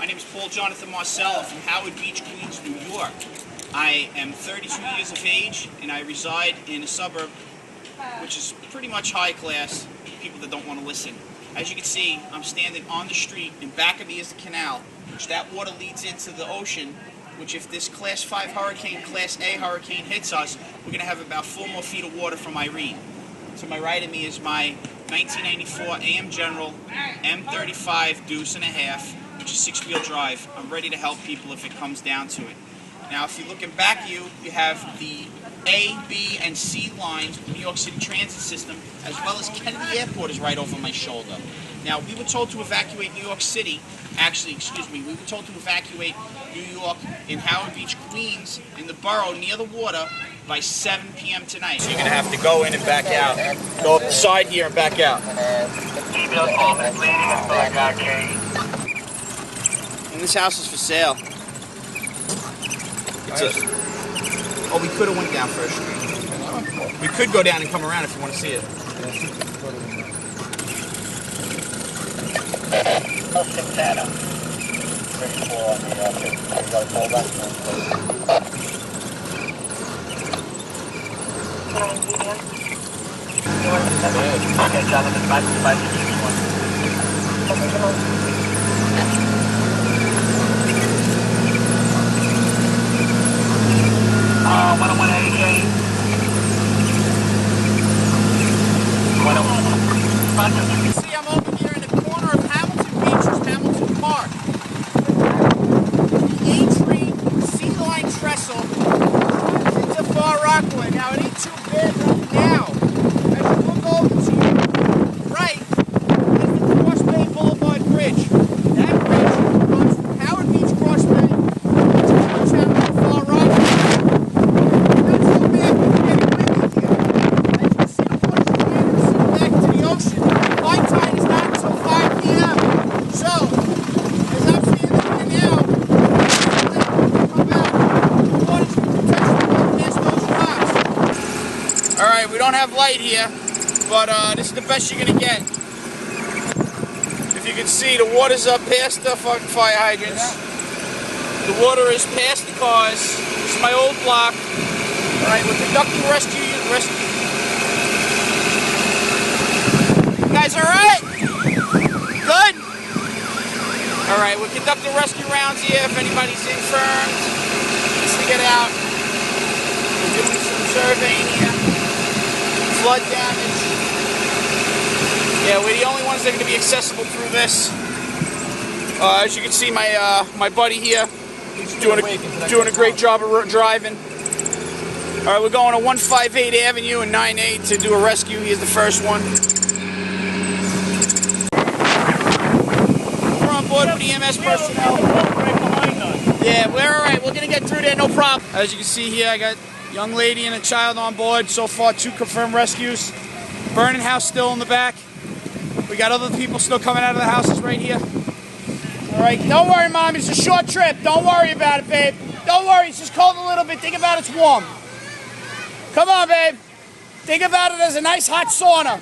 My name is Paul Jonathan Marcel from Howard Beach, Queens, New York. I am 32 years of age and I reside in a suburb which is pretty much high class, people that don't want to listen. As you can see, I'm standing on the street. In back of me is the canal, which that water leads into the ocean, which if this Class 5 hurricane, Class A hurricane hits us, we're going to have about 4 more feet of water from Irene. To my right of me is my 1994 AM General M35 Deuce and a half, which is 6-wheel drive. I'm ready to help people if it comes down to it. Now, if you're looking back at you, you have the A, B, and C lines of the New York City transit system, as well as Kennedy Airport is right over my shoulder. Now, we were told to evacuate New York City, we were told to evacuate New York in Howard Beach, Queens, in the borough near the water by 7 p.m. tonight. So you're going to have to go in and back out. Go up the side here and back out. And this house is for sale. Oh, we could have went down First Street. We could go down and come around if you want to see it. You can see I'm over here in the corner of Hamilton Beach, which is Hamilton Park. The A-Tree C-line trestle into Far Rockaway. Now, it ain't too bad right now. As you look over to your right, is the Cross Bay Boulevard Bridge. That bridge runs from Howard Beach Cross Bay to Far Rockaway. Not too bad, but you're getting windy here. As you can see, the water's beginning to sink back to the ocean. Flight time is not until 5 p.m. So, as I'm standing here now, come out, the water's touching past those rocks. Alright, we don't have light here, but this is the best you're going to get. If you can see, the water's up past the fucking fire hydrants. The water is past the cars. This is my old block. Alright, we're conducting rescue. You guys alright? Good? Alright, we're conducting rescue rounds here if anybody's infirmed. Needs to get out. We're doing some surveying here. Flood damage. Yeah, we're the only ones that are going to be accessible through this. As you can see, my buddy here is doing a great job of driving. Alright, we're going to 158 Avenue and 98 to do a rescue. Here's the first one. We're on board with the EMS personnel. Yeah, we're alright. We're going to get through there, no problem. As you can see here, I got a young lady and a child on board. So far, 2 confirmed rescues. Burning house still in the back. We got other people still coming out of the houses right here. Alright, don't worry, Mom. It's a short trip. Don't worry about it, babe. Don't worry. It's just cold a little bit. Think about it's warm. Come on, babe. Think about it as a nice hot sauna.